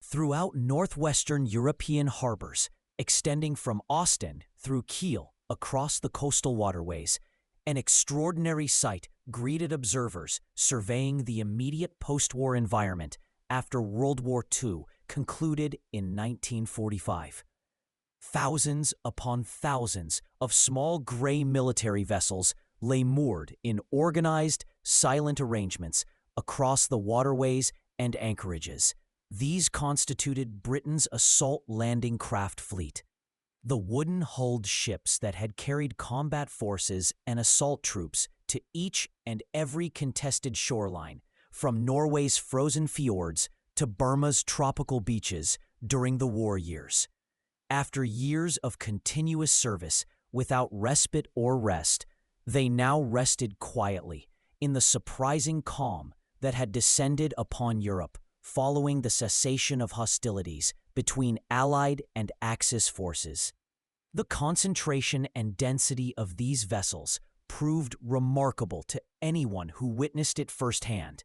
throughout northwestern European harbors, extending from Ostend through Kiel across the coastal waterways. An extraordinary sight greeted observers surveying the immediate post-war environment after World War II concluded in 1945. Thousands upon thousands of small gray military vessels lay moored in organized, silent arrangements across the waterways and anchorages. These constituted Britain's assault landing craft fleet. The wooden-hulled ships that had carried combat forces and assault troops to each and every contested shoreline, from Norway's frozen fjords to Burma's tropical beaches during the war years. After years of continuous service without respite or rest, they now rested quietly in the surprising calm that had descended upon Europe following the cessation of hostilities between Allied and Axis forces. The concentration and density of these vessels proved remarkable to anyone who witnessed it firsthand.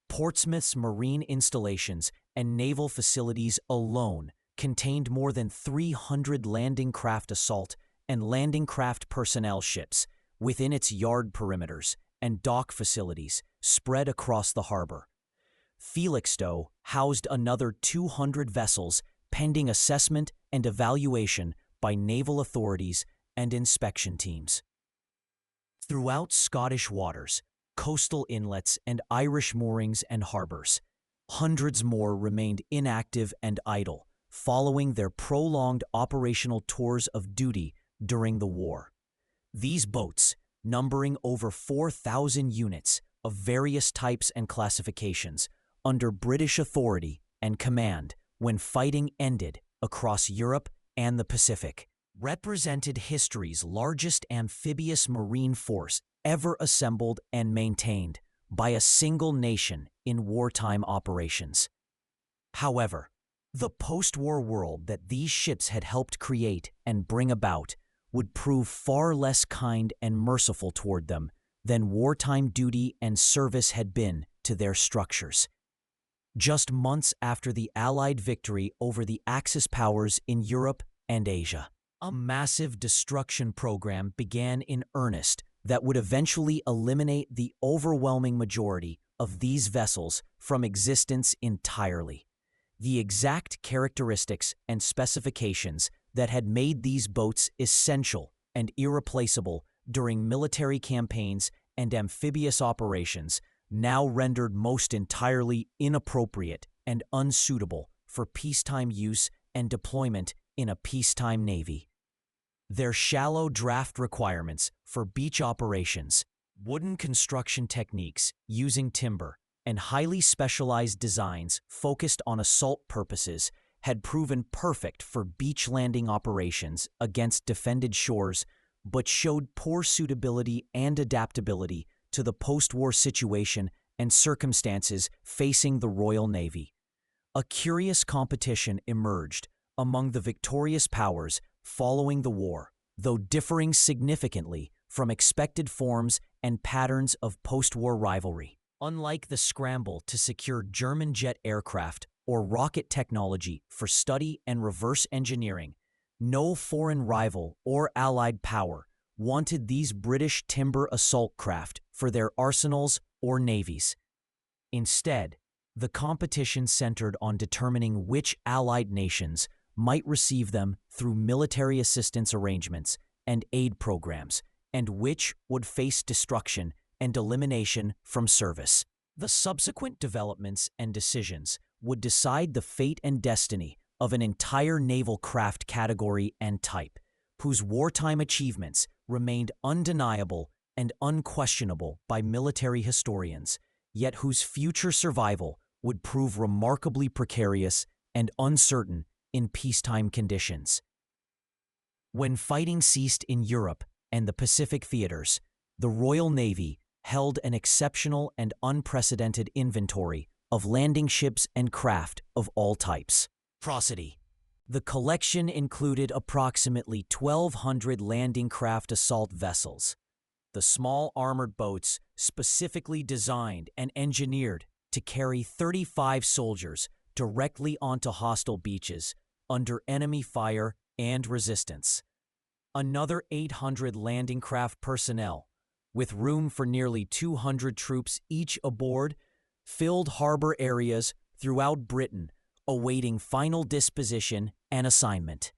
Portsmouth's marine installations and naval facilities alone contained more than 300 landing craft assault and landing craft personnel ships within its yard perimeters and dock facilities spread across the harbor. Felixstowe housed another 200 vessels pending assessment and evaluation by naval authorities and inspection teams. Throughout Scottish waters, coastal inlets, and Irish moorings and harbors, hundreds more remained inactive and idle following their prolonged operational tours of duty during the war. These boats, numbering over 4,000 units of various types and classifications, under British authority and command when fighting ended across Europe and the Pacific, represented history's largest amphibious marine force ever assembled and maintained by a single nation in wartime operations. However, the post-war world that these ships had helped create and bring about would prove far less kind and merciful toward them than wartime duty and service had been to their structures. Just months after the Allied victory over the Axis powers in Europe and Asia, a massive destruction program began in earnest that would eventually eliminate the overwhelming majority of these vessels from existence entirely. The exact characteristics and specifications that had made these boats essential and irreplaceable during military campaigns and amphibious operations now rendered most entirely inappropriate and unsuitable for peacetime use and deployment in a peacetime navy. Their shallow draft requirements for beach operations, wooden construction techniques using timber, and highly specialized designs focused on assault purposes had proven perfect for beach landing operations against defended shores, but showed poor suitability and adaptability to the post-war situation and circumstances facing the Royal Navy. A curious competition emerged among the victorious powers following the war, though differing significantly from expected forms and patterns of post-war rivalry. Unlike the scramble to secure German jet aircraft or rocket technology for study and reverse engineering, no foreign rival or Allied power wanted these British timber assault craft for their arsenals or navies. Instead, the competition centered on determining which Allied nations might receive them through military assistance arrangements and aid programs, and which would face destruction and elimination from service. The subsequent developments and decisions would decide the fate and destiny of an entire naval craft category and type, whose wartime achievements remained undeniable and unquestionable by military historians, yet whose future survival would prove remarkably precarious and uncertain in peacetime conditions. When fighting ceased in Europe and the Pacific theaters, the Royal Navy held an exceptional and unprecedented inventory of landing ships and craft of all types. Prosody. The collection included approximately 1,200 landing craft assault vessels, the small armored boats specifically designed and engineered to carry 35 soldiers directly onto hostile beaches, under enemy fire and resistance. Another 800 landing craft personnel, with room for nearly 200 troops each aboard, filled harbor areas throughout Britain, awaiting final disposition and assignment.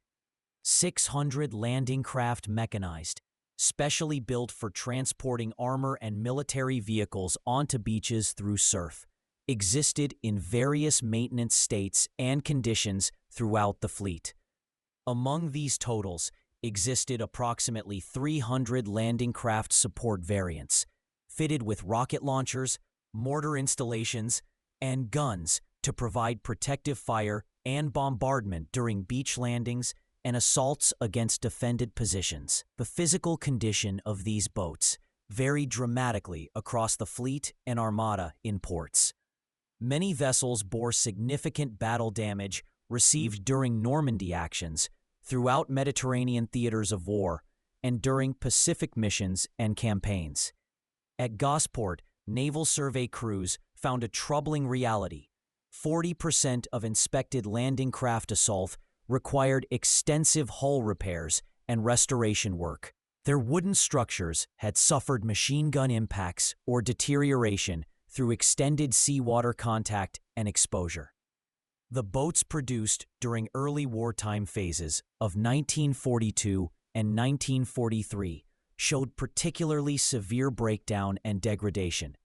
600 landing craft mechanized, specially built for transporting armor and military vehicles onto beaches through surf, existed in various maintenance states and conditions throughout the fleet. Among these totals existed approximately 300 landing craft support variants, fitted with rocket launchers, mortar installations, and guns to provide protective fire and bombardment during beach landings and assaults against defended positions. The physical condition of these boats varied dramatically across the fleet and armada in ports. Many vessels bore significant battle damage received during Normandy actions, throughout Mediterranean theaters of war, and during Pacific missions and campaigns. At Gosport, naval survey crews found a troubling reality. 40% of inspected landing craft assault required extensive hull repairs and restoration work. Their wooden structures had suffered machine gun impacts or deterioration through extended seawater contact and exposure. The boats produced during early wartime phases of 1942 and 1943 showed particularly severe breakdown and degradation,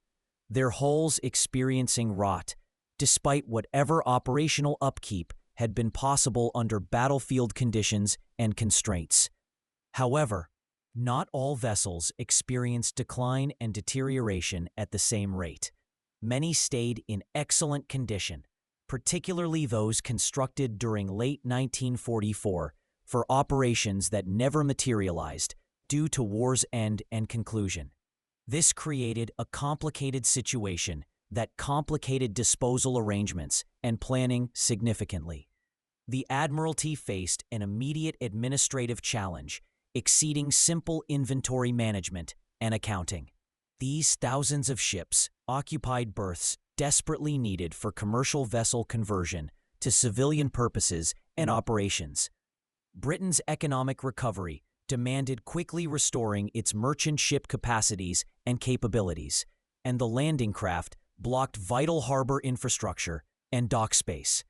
their hulls experiencing rot, despite whatever operational upkeep had been possible under battlefield conditions and constraints. However, not all vessels experienced decline and deterioration at the same rate. Many stayed in excellent condition, particularly those constructed during late 1944 for operations that never materialized due to war's end and conclusion. This created a complicated situation that complicated disposal arrangements and planning significantly. The Admiralty faced an immediate administrative challenge exceeding simple inventory management and accounting. These thousands of ships occupied berths desperately needed for commercial vessel conversion to civilian purposes and operations. Britain's economic recovery demanded quickly restoring its merchant ship capacities and capabilities, and the landing craft blocked vital harbor infrastructure and dock space.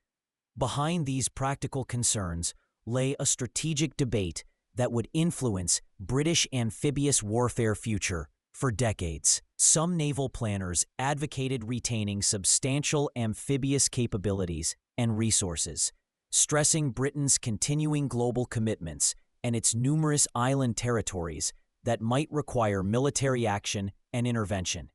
Behind these practical concerns lay a strategic debate that would influence British amphibious warfare future for decades. Some naval planners advocated retaining substantial amphibious capabilities and resources, stressing Britain's continuing global commitments and its numerous island territories that might require military action and intervention.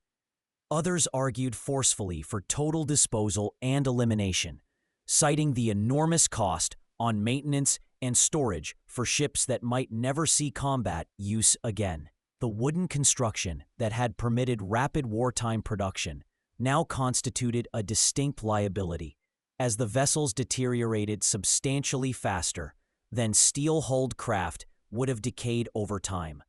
Others argued forcefully for total disposal and elimination, citing the enormous cost on maintenance and storage for ships that might never see combat use again. The wooden construction that had permitted rapid wartime production now constituted a distinct liability, as the vessels deteriorated substantially faster than steel-hulled craft would have decayed over time.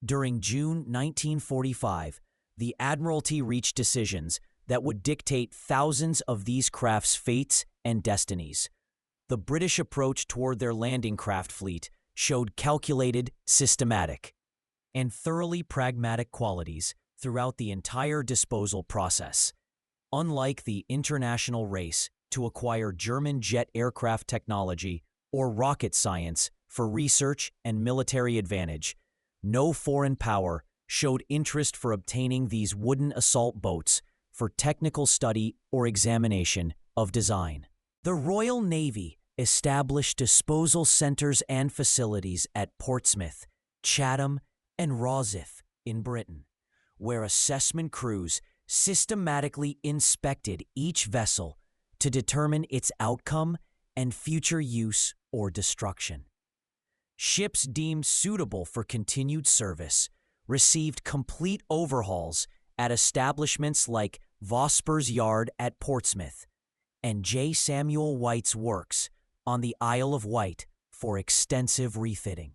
During June 1945, the Admiralty reached decisions that would dictate thousands of these crafts' fates and destinies. The British approach toward their landing craft fleet showed calculated, systematic, and thoroughly pragmatic qualities throughout the entire disposal process. Unlike the international race to acquire German jet aircraft technology or rocket science for research and military advantage, no foreign power showed interest for obtaining these wooden assault boats for technical study or examination of design. The Royal Navy established disposal centers and facilities at Portsmouth, Chatham, and Rosyth in Britain, where assessment crews systematically inspected each vessel to determine its outcome and future use or destruction. Ships deemed suitable for continued service received complete overhauls at establishments like Vosper's Yard at Portsmouth and J. Samuel White's Works on the Isle of Wight for extensive refitting.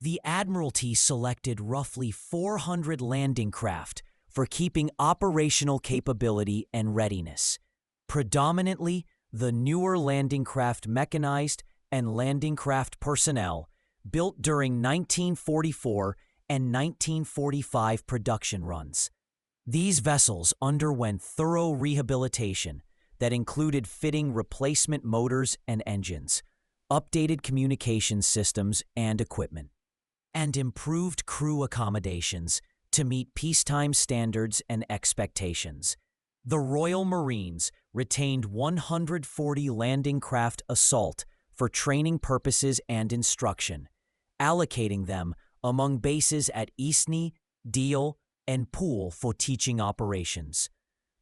The Admiralty selected roughly 400 landing craft for keeping operational capability and readiness, predominantly the newer landing craft mechanized and landing craft personnel built during 1944 and 1945 production runs. These vessels underwent thorough rehabilitation that included fitting replacement motors and engines, updated communications systems and equipment, and improved crew accommodations to meet peacetime standards and expectations. The Royal Marines retained 140 landing craft assault for training purposes and instruction, allocating them among bases at Eastney, Deal, and Poole for teaching operations.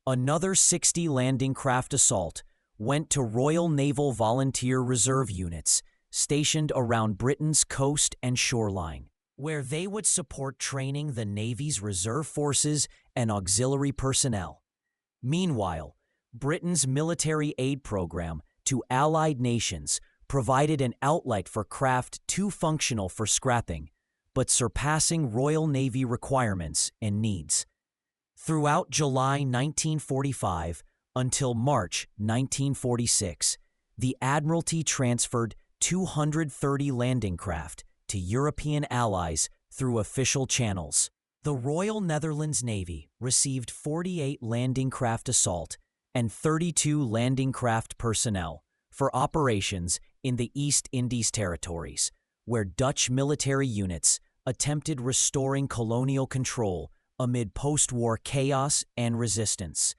Another 60 landing craft assault went to Royal Naval Volunteer Reserve units stationed around Britain's coast and shoreline, where they would support training the Navy's reserve forces and auxiliary personnel. Meanwhile, Britain's military aid program to Allied nations provided an outlet for craft too functional for scrapping, but surpassing Royal Navy requirements and needs. Throughout July 1945 until March 1946, the Admiralty transferred 230 landing craft to European allies through official channels. The Royal Netherlands Navy received 48 landing craft assault and 32 landing craft personnel for operations in the East Indies territories, where Dutch military units attempted restoring colonial control amid post-war chaos and resistance.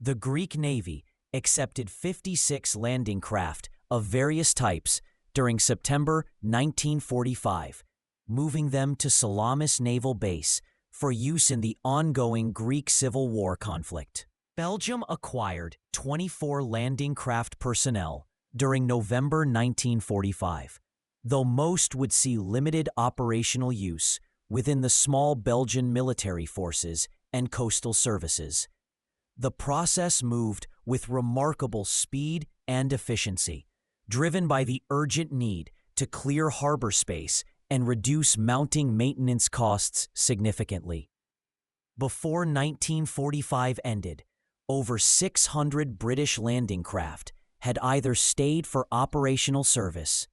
The Greek Navy accepted 56 landing craft of various types during September 1945, moving them to Salamis Naval Base for use in the ongoing Greek Civil War conflict. Belgium acquired 24 landing craft personnel during November 1945, though most would see limited operational use within the small Belgian military forces and coastal services. The process moved with remarkable speed and efficiency, driven by the urgent need to clear harbor space and reduce mounting maintenance costs significantly. Before 1945 ended, over 600 British landing craft had either stayed for operational service,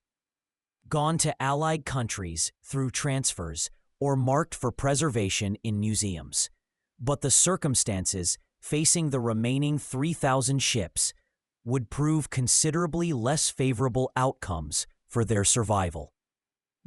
gone to Allied countries through transfers, or marked for preservation in museums. But the circumstances facing the remaining 3,000 ships would prove considerably less favorable outcomes for their survival.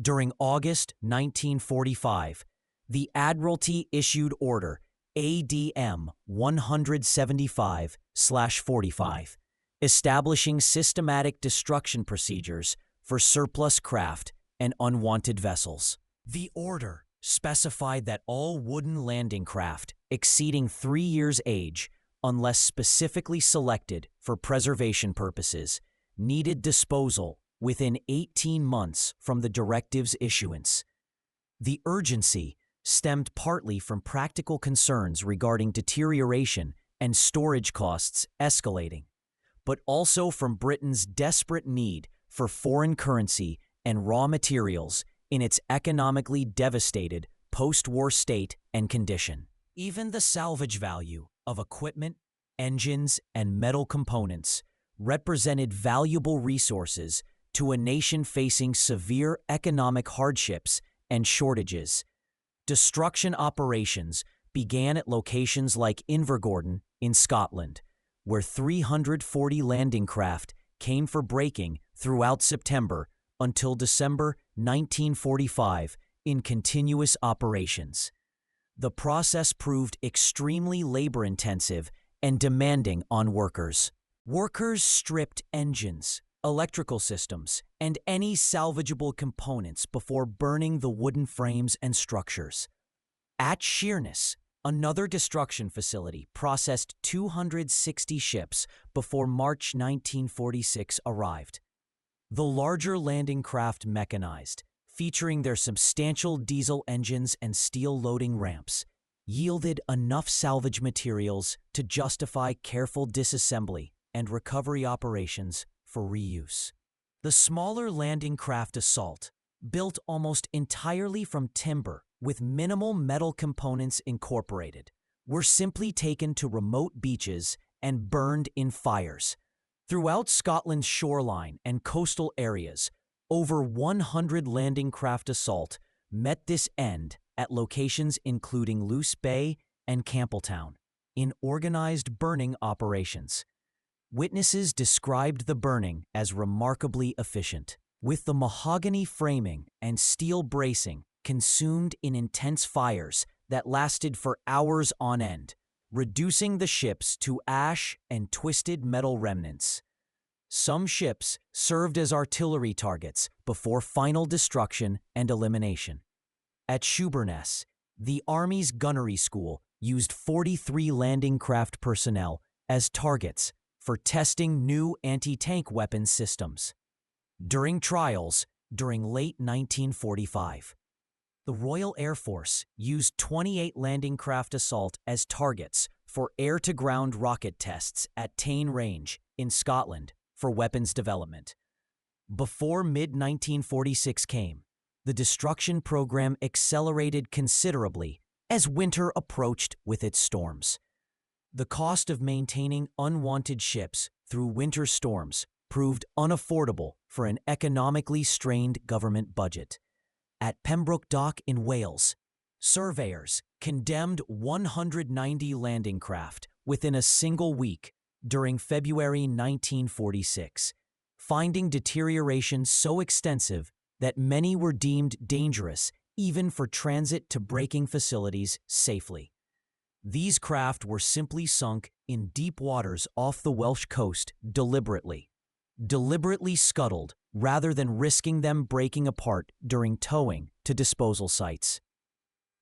During August 1945, the Admiralty issued Order ADM 175/45, establishing systematic destruction procedures for surplus craft and unwanted vessels. The order specified that all wooden landing craft exceeding 3 years' age, unless specifically selected for preservation purposes, needed disposal within 18 months from the directive's issuance. The urgency stemmed partly from practical concerns regarding deterioration and storage costs escalating, but also from Britain's desperate need for foreign currency and raw materials in its economically devastated post-war state and condition. Even the salvage value of equipment, engines, and metal components represented valuable resources to a nation facing severe economic hardships and shortages. Destruction operations began at locations like Invergordon in Scotland, where 340 landing craft came for breaking throughout September until December 1945 in continuous operations. The process proved extremely labor-intensive and demanding on workers. Workers stripped engines, electrical systems, and any salvageable components before burning the wooden frames and structures. At Sheerness, another destruction facility processed 260 ships before March 1946 arrived. The larger landing craft mechanized, featuring their substantial diesel engines and steel loading ramps, yielded enough salvage materials to justify careful disassembly and recovery operations for reuse. The smaller landing craft assault, built almost entirely from timber with minimal metal components incorporated, were simply taken to remote beaches and burned in fires. Throughout Scotland's shoreline and coastal areas, over 100 landing craft assault met this end at locations including Luce Bay and Campbelltown in organized burning operations. Witnesses described the burning as remarkably efficient, with the mahogany framing and steel bracing consumed in intense fires that lasted for hours on end, reducing the ships to ash and twisted metal remnants. Some ships served as artillery targets before final destruction and elimination. At Shoeburyness, the Army's gunnery school used 43 landing craft personnel as targets for testing new anti-tank weapons systems. During trials during late 1945, the Royal Air Force used 28 landing craft assault as targets for air-to-ground rocket tests at Tain Range in Scotland for weapons development. Before mid-1946 came, the destruction program accelerated considerably as winter approached with its storms. The cost of maintaining unwanted ships through winter storms proved unaffordable for an economically strained government budget. At Pembroke Dock in Wales, surveyors condemned 190 landing craft within a single week during February 1946, finding deterioration so extensive that many were deemed dangerous even for transit to braking facilities safely. These craft were simply sunk in deep waters off the Welsh coast deliberately scuttled rather than risking them breaking apart during towing to disposal sites.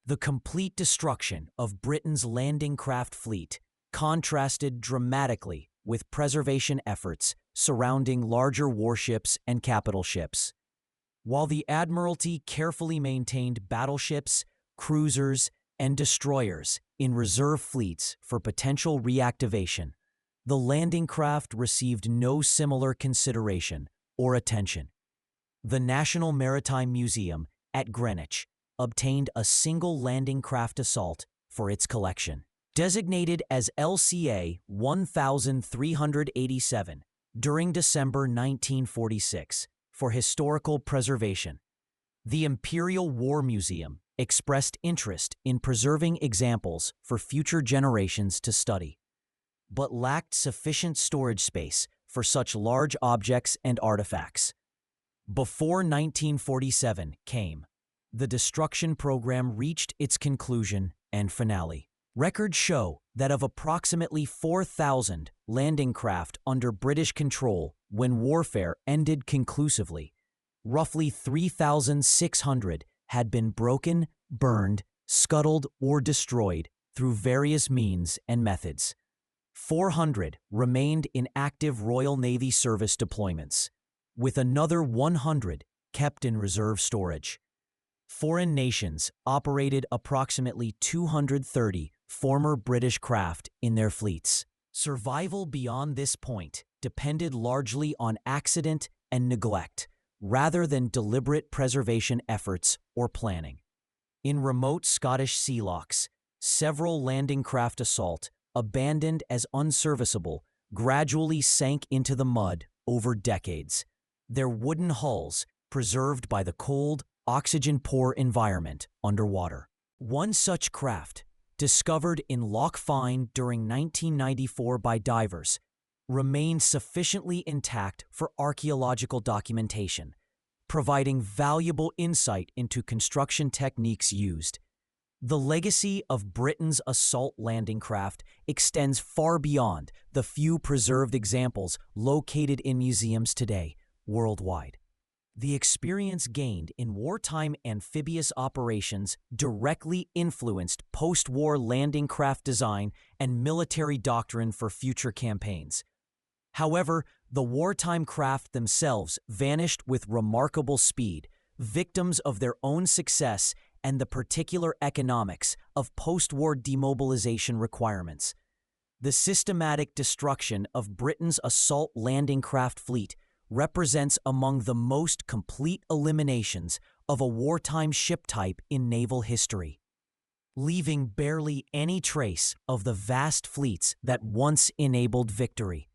The complete destruction of Britain's landing craft fleet contrasted dramatically with preservation efforts surrounding larger warships and capital ships. While the Admiralty carefully maintained battleships, cruisers, and destroyers in reserve fleets for potential reactivation, the landing craft received no similar consideration or attention. The National Maritime Museum at Greenwich obtained a single landing craft assault for its collection, designated as LCA 1387 during December 1946 for historical preservation. The Imperial War Museum expressed interest in preserving examples for future generations to study, but lacked sufficient storage space for such large objects and artifacts. Before 1947 came, the destruction program reached its conclusion and finale. Records show that of approximately 4,000 landing craft under British control when warfare ended conclusively, roughly 3,600 had been broken, burned, scuttled, or destroyed through various means and methods. 400 remained in active Royal Navy service deployments, with another 100 kept in reserve storage. Foreign nations operated approximately 230 former British craft in their fleets. Survival beyond this point depended largely on accident and neglect, rather than deliberate preservation efforts or planning. In remote Scottish sea locks, several landing craft assault, abandoned as unserviceable, gradually sank into the mud over decades, their wooden hulls preserved by the cold, oxygen-poor environment underwater. One such craft, discovered in Loch Fyne during 1994 by divers, remained sufficiently intact for archaeological documentation, providing valuable insight into construction techniques used. The legacy of Britain's assault landing craft extends far beyond the few preserved examples located in museums today worldwide. The experience gained in wartime amphibious operations directly influenced post-war landing craft design and military doctrine for future campaigns. However, the wartime craft themselves vanished with remarkable speed, victims of their own success and the particular economics of post-war demobilization requirements. The systematic destruction of Britain's assault landing craft fleet represents among the most complete eliminations of a wartime ship type in naval history, leaving barely any trace of the vast fleets that once enabled victory.